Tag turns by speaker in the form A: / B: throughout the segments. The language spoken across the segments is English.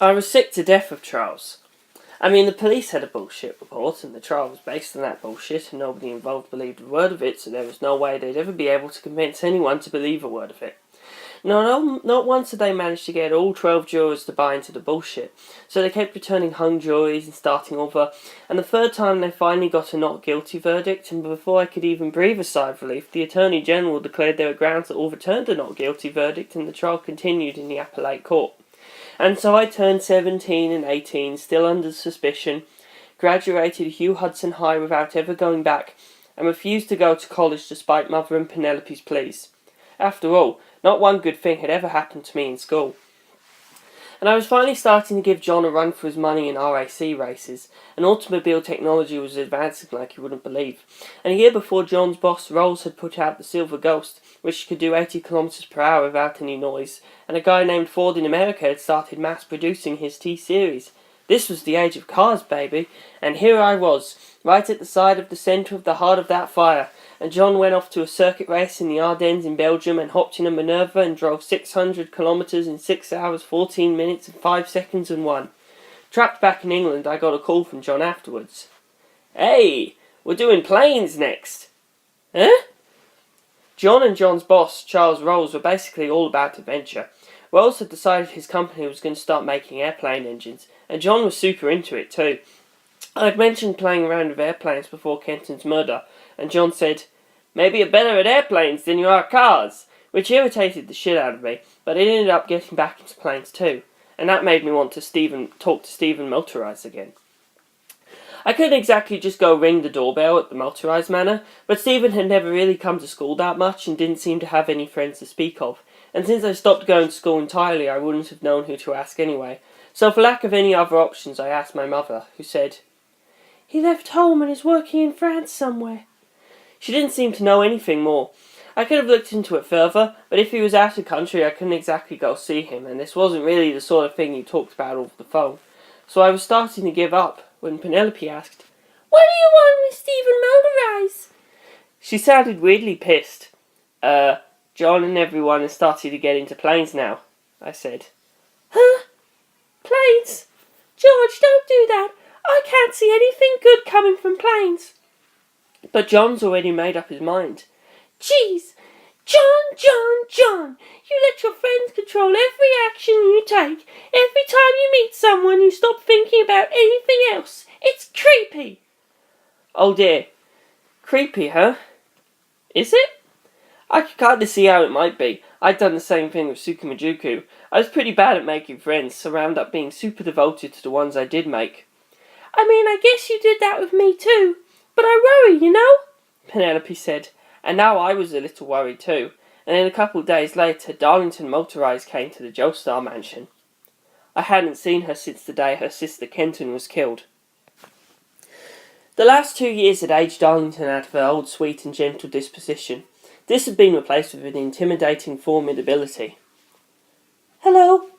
A: I was sick to death of trials. I mean, the police had a bullshit report, and the trial was based on that bullshit, and nobody involved believed a word of it, so there was no way they'd ever be able to convince anyone to believe a word of it. Not once had they managed to get all 12 jurors to buy into the bullshit, so they kept returning hung juries and starting over, and the third time they finally got a not guilty verdict, and before I could even breathe a sigh of relief, the Attorney General declared there were grounds that overturned the not guilty verdict, and the trial continued in the appellate court. And so I turned 17 and 18, still under suspicion, graduated Hugh Hudson High without ever going back, and refused to go to college despite Mother and Penelope's pleas. After all, not one good thing had ever happened to me in school. And I was finally starting to give John a run for his money in RAC races, and automobile technology was advancing like you wouldn't believe. And a year before, John's boss, Rolls, had put out the Silver Ghost, which could do 80 kilometers per hour without any noise, and a guy named Ford in America had started mass-producing his T-Series. This was the age of cars, baby, and here I was, right at the side of the centre of the heart of that fire, and John went off to a circuit race in the Ardennes in Belgium and hopped in a Minerva and drove 600 kilometres in 6 hours, 14 minutes and 5 seconds and won. Trapped back in England, I got a call from John afterwards. "Hey, we're doing planes next." "Huh?" John and John's boss, Charles Rolls, were basically all about adventure. Rolls had decided his company was going to start making airplane engines, and John was super into it too. I'd mentioned playing around with airplanes before Kenton's murder, and John said, "Maybe you're better at airplanes than you are cars," which irritated the shit out of me, but I ended up getting back into planes too, and that made me want to talk to Stephen Motorise again. I couldn't exactly just go ring the doorbell at the Motorise Manor, but Stephen had never really come to school that much and didn't seem to have any friends to speak of, and since I stopped going to school entirely, I wouldn't have known who to ask anyway, so for lack of any other options, I asked my mother, who said, "He left home and is working in France somewhere." She didn't seem to know anything more. I could have looked into it further, but if he was out of country I couldn't exactly go see him, and this wasn't really the sort of thing you talked about over the phone. So I was starting to give up, when Penelope asked, "What do you want with Stephen Motorise?" She sounded weirdly pissed. John and everyone has started to get into planes now," I said. "Huh? Planes? George, don't do that. I can't see anything good coming from planes." But John's already made up his mind. "Jeez, John, you let your friends control every action you take. Every time you meet someone, you stop thinking about anything else. It's creepy." "Oh dear. Creepy, huh? Is it?" I could kind of see how it might be. I'd done the same thing with Sukumajuku. I was pretty bad at making friends, so I wound up being super devoted to the ones I did make. "I mean, I guess you did that with me too. But I worry, you know," Penelope said, and now I was a little worried too, and then a couple of days later, Darlington Motorise came to the Joestar mansion. I hadn't seen her since the day her sister Kenton was killed. The last 2 years had aged Darlington out of her old sweet and gentle disposition. This had been replaced with an intimidating formidability. "Hello.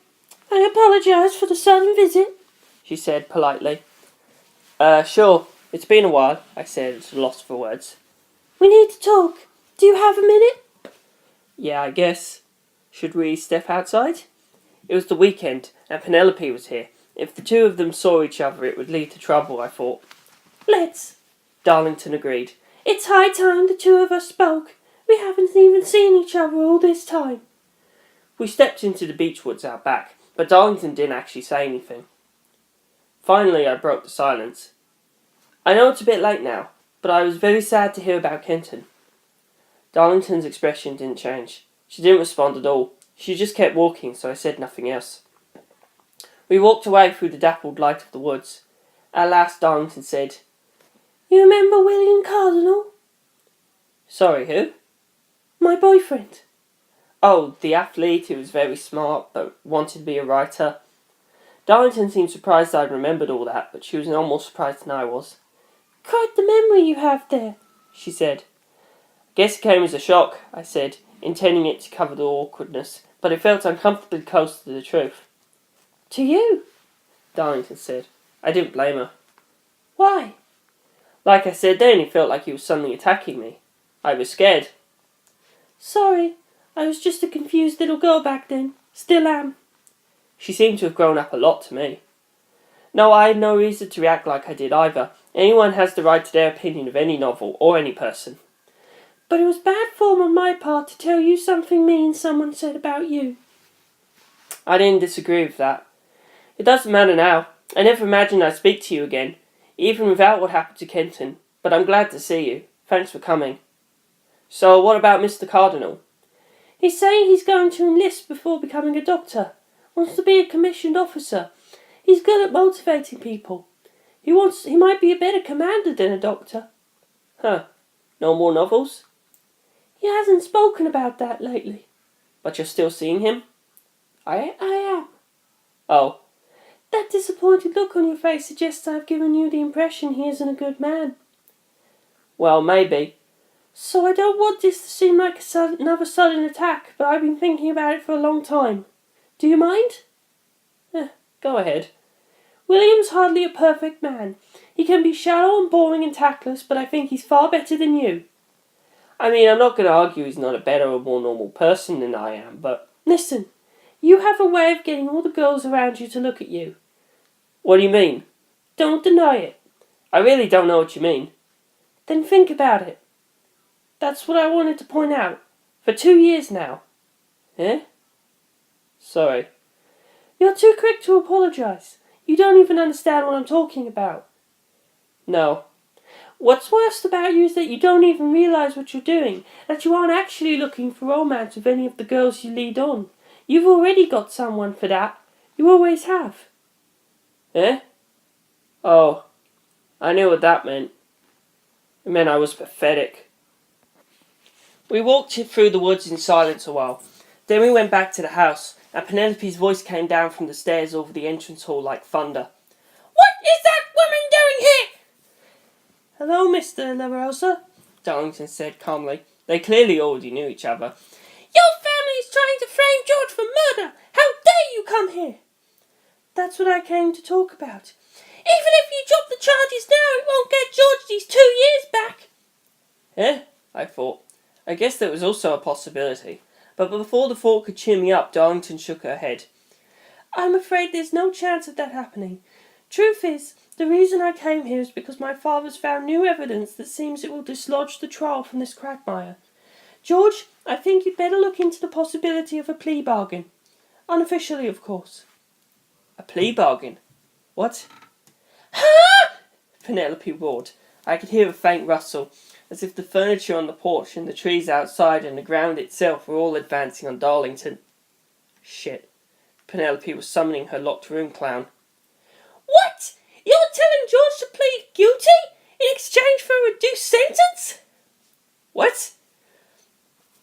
A: I apologise for the sudden visit," she said politely. Sure. It's been a while," I said, at a loss for words. "We need to talk. Do you have a minute?" "Yeah, I guess. Should we step outside?" It was the weekend, and Penelope was here. If the two of them saw each other, it would lead to trouble, I thought. "Let's," Darlington agreed. "It's high time the two of us spoke. We haven't even seen each other all this time." We stepped into the beech woods out back, but Darlington didn't actually say anything. Finally, I broke the silence. "I know it's a bit late now, but I was very sad to hear about Kenton." Darlington's expression didn't change. She didn't respond at all. She just kept walking, so I said nothing else. We walked away through the dappled light of the woods. At last Darlington said, "You remember William Cardinal?" "Sorry, who?" "My boyfriend." "Oh, the athlete who was very smart, but wanted to be a writer." Darlington seemed surprised I'd remembered all that, but she was no more surprised than I was. "Quite the memory you have there," she said. "Guess it came as a shock," I said, intending it to cover the awkwardness, but it felt uncomfortably close to the truth. "To you," Darlington said. I didn't blame her. "Why?" "Like I said then, it felt like he was suddenly attacking me. I was scared." "Sorry, I was just a confused little girl back then. Still am." She seemed to have grown up a lot to me. No, I had no reason to react like I did either. Anyone has the right to their opinion of any novel, or any person. But it was bad form on my part to tell you something mean someone said about you. I didn't disagree with that. It doesn't matter now. I never imagined I'd speak to you again, even without what happened to Kenton. But I'm glad to see you. Thanks for coming. So, what about Mr. Cardinal? He's saying he's going to enlist before becoming a doctor. Wants to be a commissioned officer. He's good at motivating people. He might be a better commander than a doctor. Huh. No more novels? He hasn't spoken about that lately. But you're still seeing him? I am. Oh. That disappointed look on your face suggests I've given you the impression he isn't a good man. Well, maybe. So I don't want this to seem like another sudden attack, but I've been thinking about it for a long time. Do you mind? Go ahead. William's hardly a perfect man. He can be shallow and boring and tactless, but I think he's far better than you. I mean, I'm not going to argue he's not a better or more normal person than I am, but... Listen, you have a way of getting all the girls around you to look at you. What do you mean? Don't deny it. I really don't know what you mean. Then think about it. That's what I wanted to point out. For 2 years now. Eh? Sorry. You're too quick to apologise. You don't even understand what I'm talking about. No. What's worst about you is that you don't even realise what you're doing, that you aren't actually looking for romance with any of the girls you lead on. You've already got someone for that. You always have. Eh? Oh, I knew what that meant. It meant I was pathetic. We walked through the woods in silence a while. Then we went back to the house, and Penelope's voice came down from the stairs over the entrance hall like thunder. What is that woman doing here? Hello, Mr. La Rosa, Darlington said calmly. They clearly already knew each other. Your family is trying to frame George for murder. How dare you come here? That's what I came to talk about. Even if you drop the charges now, it won't get George these 2 years back. Eh? I thought. I guess that was also a possibility. But before the thought could cheer me up, Darlington shook her head. I'm afraid there's no chance of that happening. Truth is, the reason I came here is because my father's found new evidence that seems it will dislodge the trial from this quagmire. George, I think you'd better look into the possibility of a plea bargain. Unofficially, of course. A plea bargain? What? Ha! Penelope roared. I could hear a faint rustle, as if the furniture on the porch and the trees outside and the ground itself were all advancing on Darlington. Shit. Penelope was summoning her locked room clown. What? You're telling George to plead guilty in exchange for a reduced sentence? What?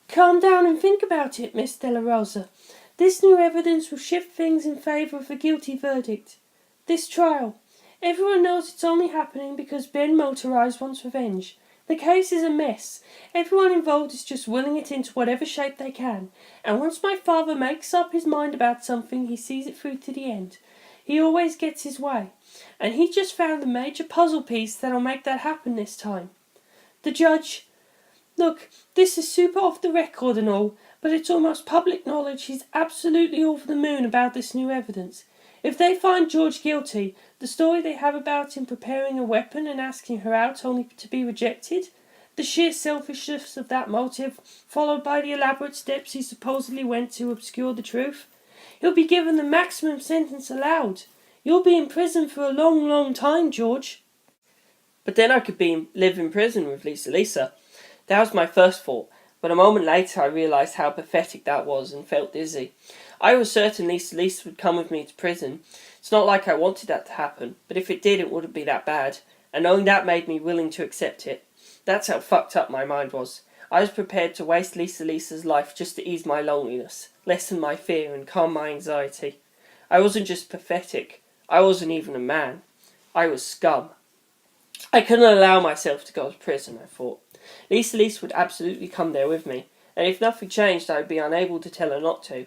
A: Calm down and think about it, Miss Della Rosa. This new evidence will shift things in favour of a guilty verdict. This trial. Everyone knows it's only happening because Ben Motorized wants revenge. The case is a mess. Everyone involved is just willing it into whatever shape they can. And once my father makes up his mind about something, he sees it through to the end. He always gets his way. And he just found the major puzzle piece that'll make that happen this time. The judge... Look, this is super off the record and all, but it's almost public knowledge he's absolutely over the moon about this new evidence. If they find George guilty, the story they have about him preparing a weapon and asking her out only to be rejected, the sheer selfishness of that motive, followed by the elaborate steps he supposedly went to obscure the truth, he'll be given the maximum sentence allowed. You'll be in prison for a long, long time, George. But then I could live in prison with Lisa. That was my first thought, but a moment later I realised how pathetic that was and felt dizzy. I was certain Lisa would come with me to prison. It's not like I wanted that to happen, but if it did, it wouldn't be that bad, and knowing that made me willing to accept it. That's how fucked up my mind was. I was prepared to waste Lisa's life just to ease my loneliness, lessen my fear, and calm my anxiety. I wasn't just pathetic. I wasn't even a man. I was scum. I couldn't allow myself to go to prison, I thought. Lisa would absolutely come there with me, and if nothing changed I would be unable to tell her not to.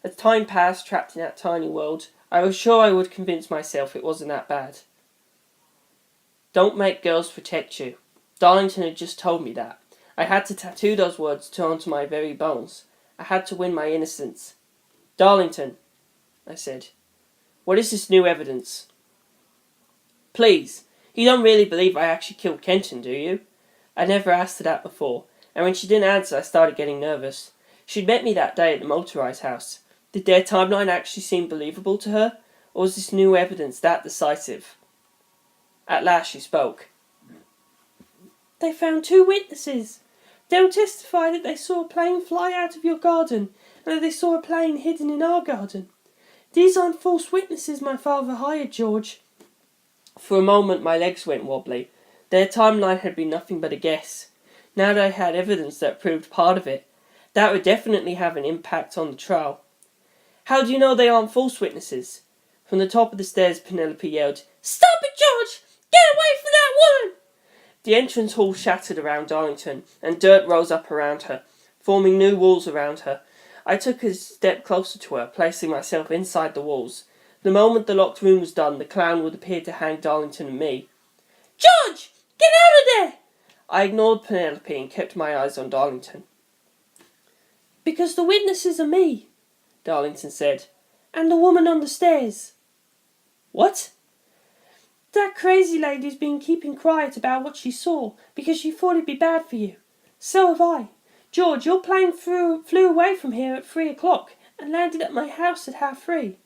A: As time passed, trapped in that tiny world, I was sure I would convince myself it wasn't that bad. Don't make girls protect you. Darlington had just told me that. I had to tattoo those words onto my very bones. I had to win my innocence. Darlington. I said. "What is this new evidence?" "Please, you don't really believe I actually killed Kenton, do you?" I never asked her that before, and when she didn't answer I started getting nervous. She'd met me that day at the motorised house. Did their timeline actually seem believable to her, or was this new evidence that decisive? At last she spoke.
B: "They found 2 witnesses. They'll testify that they saw a plane fly out of your garden, and that they saw a plane hidden in our garden. These aren't false witnesses my father hired, George."
A: For a moment my legs went wobbly. Their timeline had been nothing but a guess. Now they had evidence that proved part of it. That would definitely have an impact on the trial. "How do you know they aren't false witnesses?" From the top of the stairs Penelope yelled,
B: "Stop it, George! Get away from that woman!"
A: The entrance hall shattered around Darlington, and dirt rose up around her, forming new walls around her. I took a step closer to her, placing myself inside the walls. The moment the locked room was done, the clown would appear to hang Darlington and me.
B: "George! Get out of there!"
A: I ignored Penelope and kept my eyes on Darlington.
B: "Because the witnesses are me," Darlington said, "and the woman on the stairs."
A: "What?"
B: "That crazy lady's been keeping quiet about what she saw because she thought it'd be bad for you. So have I. George, your plane flew away from here at 3 o'clock and landed at my house at 3:30.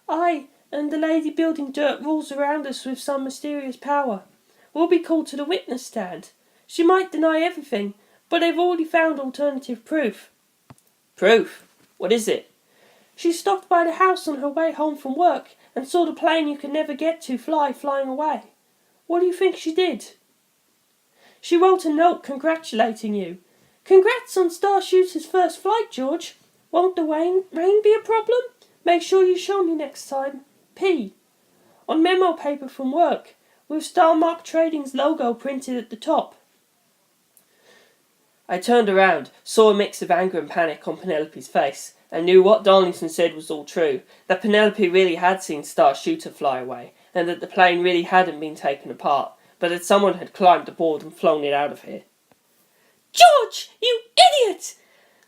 B: I and the lady building dirt rules around us with some mysterious power. We'll be called to the witness stand. She might deny everything, but they've already found alternative proof."
A: "Proof? What is it?"
B: "She stopped by the house on her way home from work and saw the plane you could never get to flying away. What do you think she did?" "She wrote a note congratulating you. Congrats on Star Shooter's first flight, George. Won't the rain be a problem? Make sure you show me next time. P." On memo paper from work, with Starmark Trading's logo printed at the top.
A: I turned around, saw a mix of anger and panic on Penelope's face, and knew what Darlington said was all true, that Penelope really had seen Star Shooter fly away, and that the plane really hadn't been taken apart, but that someone had climbed aboard and flown it out of here.
B: "George, you idiot!"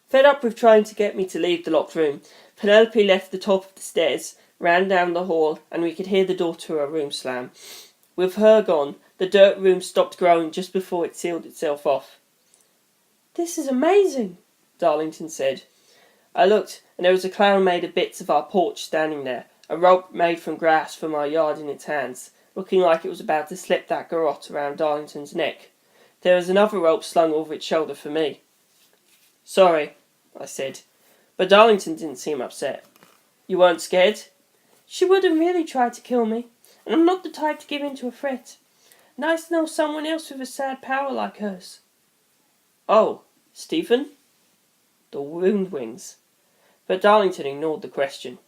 A: Fed up with trying to get me to leave the locked room, Penelope left the top of the stairs, ran down the hall, and we could hear the door to her room slam. With her gone, the dirt room stopped growing just before it sealed itself off.
B: "This is amazing,"
A: Darlington said. I looked, and there was a clown made of bits of our porch standing there, a rope made from grass from our yard in its hands, looking like it was about to slip that garrote around Darlington's neck. There was another rope slung over its shoulder for me. "Sorry," I said, but Darlington didn't seem upset. "You weren't scared?"
B: "She wouldn't really try to kill me, and I'm not the type to give in to a threat. Nice to know someone else with a sad power like hers."
A: "Oh, Stephen?" "The wound wings." But Darlington ignored the question.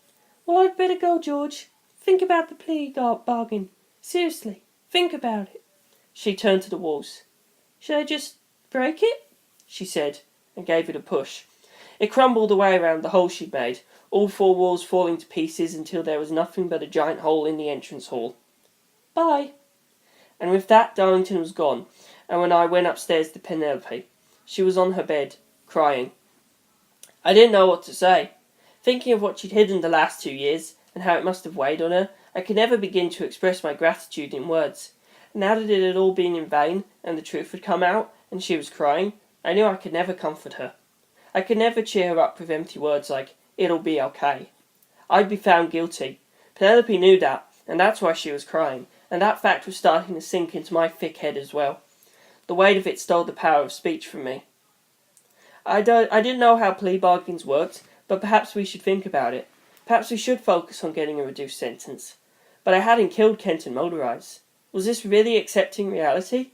B: "Well, I'd better go, George. Think about the plea bargain. Seriously, think about it."
A: She turned to the walls.
B: "Should I just break it?"
A: she said, and gave it a push. It crumbled away around the hole she'd made, all 4 walls falling to pieces until there was nothing but a giant hole in the entrance hall.
B: "Bye."
A: And with that Darlington was gone, and when I went upstairs to Penelope, she was on her bed, crying. I didn't know what to say. Thinking of what she'd hidden the last 2 years, and how it must have weighed on her, I could never begin to express my gratitude in words. Now that it had all been in vain, and the truth had come out, and she was crying, I knew I could never comfort her. I could never cheer her up with empty words like, "It'll be okay." I'd be found guilty. Penelope knew that, and that's why she was crying, and that fact was starting to sink into my thick head as well. The weight of it stole the power of speech from me. I didn't know how plea bargains worked, but perhaps we should think about it. Perhaps we should focus on getting a reduced sentence. But I hadn't killed Kenton Motorized. Was this really accepting reality?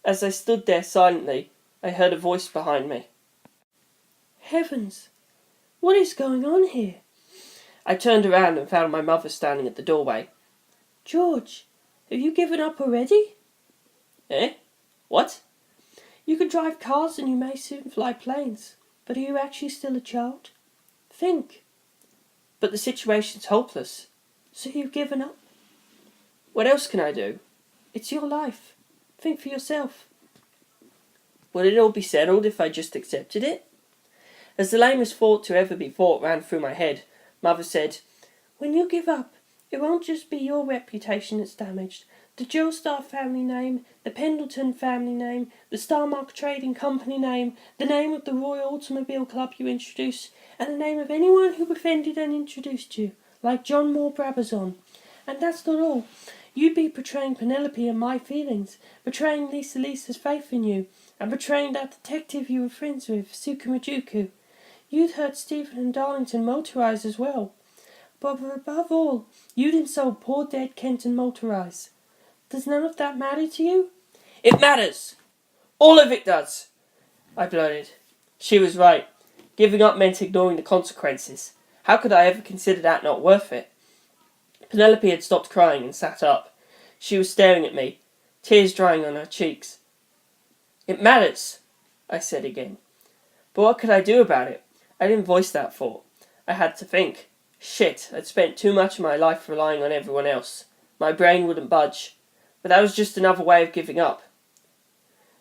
A: As I stood there silently, I heard a voice behind me.
B: "Heavens, what is going on here?"
A: I turned around and found my mother standing at the doorway.
B: "George, have you given up already?"
A: "Eh? What?"
B: "You could drive cars and you may soon fly planes, but are you actually still a child? Think."
A: "But the situation's hopeless."
B: "So you've given up?"
A: "What else can I do?"
B: "It's your life. Think for yourself."
A: Would it all be settled if I just accepted it? As the lamest thought to ever be thought ran through my head, Mother said,
B: When you give up, it won't just be your reputation that's damaged. The Joestar family name, the Pendleton family name, the Starmark Trading Company name, the name of the Royal Automobile Club you introduced, and the name of anyone who befriended and introduced you, like John Moore Brabazon. And that's not all. You'd be betraying Penelope and my feelings, betraying Lisa's faith in you, and betraying that detective you were friends with, Sukamajuku. You'd hurt Stephen and Darlington Motorise as well. But above all, you'd insult poor dead Kenton Motorise. Does none of that matter to you?
A: It matters! All of it does! I blurted. She was right. Giving up meant ignoring the consequences. How could I ever consider that not worth it? Penelope had stopped crying and sat up. She was staring at me, tears drying on her cheeks. It matters, I said again. But what could I do about it? I didn't voice that thought. I had to think. Shit, I'd spent too much of my life relying on everyone else. My brain wouldn't budge. But that was just another way of giving up.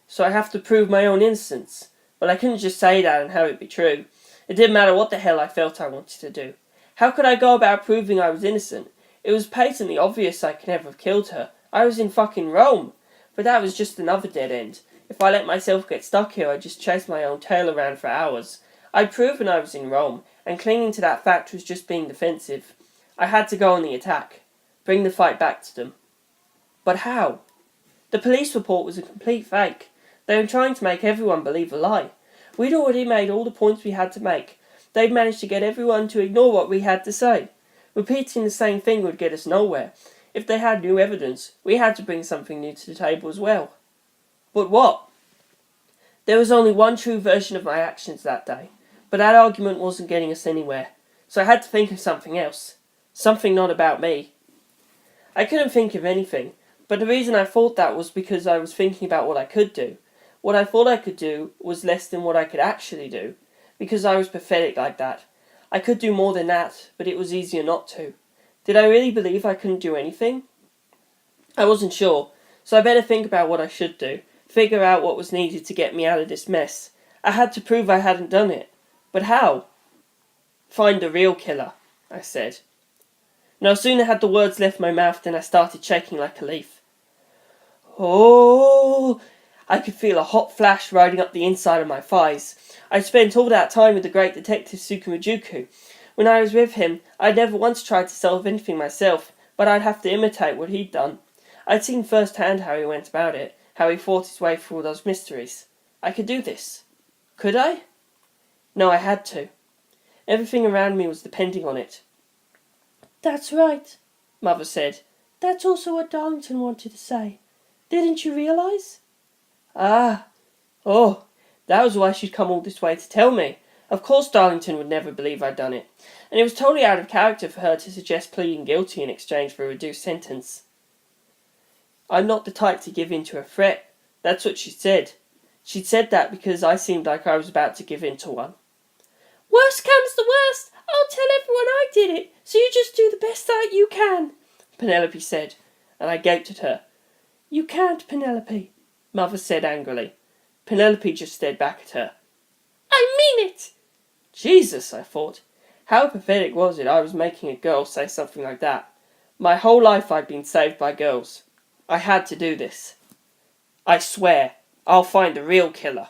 A: So I have to prove my own innocence. But I couldn't just say that and have it be true. It didn't matter what the hell I felt I wanted to do. How could I go about proving I was innocent? It was patently obvious I could never have killed her. I was in fucking Rome. But that was just another dead end. If I let myself get stuck here, I'd just chase my own tail around for hours. I'd proven I was in Rome, and clinging to that fact was just being defensive. I had to go on the attack. Bring the fight back to them. But how? The police report was a complete fake. They were trying to make everyone believe a lie. We'd already made all the points we had to make. They'd managed to get everyone to ignore what we had to say. Repeating the same thing would get us nowhere. If they had new evidence, we had to bring something new to the table as well. But what? There was only one true version of my actions that day, but that argument wasn't getting us anywhere. So I had to think of something else. Something not about me. I couldn't think of anything, but the reason I thought that was because I was thinking about what I could do. What I thought I could do was less than what I could actually do, because I was pathetic like that. I could do more than that, but it was easier not to. Did I really believe I couldn't do anything? I wasn't sure, so I better think about what I should do, figure out what was needed to get me out of this mess. I had to prove I hadn't done it. But how? Find the real killer, I said. No sooner had the words left my mouth than I started shaking like a leaf. Oh! I could feel a hot flash riding up the inside of my thighs. I'd spent all that time with the great detective Sukamajuku. When I was with him, I'd never once tried to solve anything myself, but I'd have to imitate what he'd done. I'd seen firsthand how he went about it, how he fought his way through all those mysteries. I could do this. Could I? No, I had to. Everything around me was depending on it.
B: That's right,
A: Mother said.
B: That's also what Darlington wanted to say. Didn't you realise?
A: Ah. Oh. That was why she'd come all this way to tell me. Of course Darlington would never believe I'd done it. And it was totally out of character for her to suggest pleading guilty in exchange for a reduced sentence. I'm not the type to give in to a threat. That's what she said. She'd said that because I seemed like I was about to give in to one.
B: Worst comes to worst, I'll tell everyone I did it, so you just do the best that you can,
A: Penelope said, and I gaped at her.
B: You can't, Penelope,
A: Mother said angrily. Penelope just stared back at her.
B: I mean it!
A: Jesus, I thought. How pathetic was it I was making a girl say something like that? My whole life I'd been saved by girls. I had to do this. I swear, I'll find the real killer.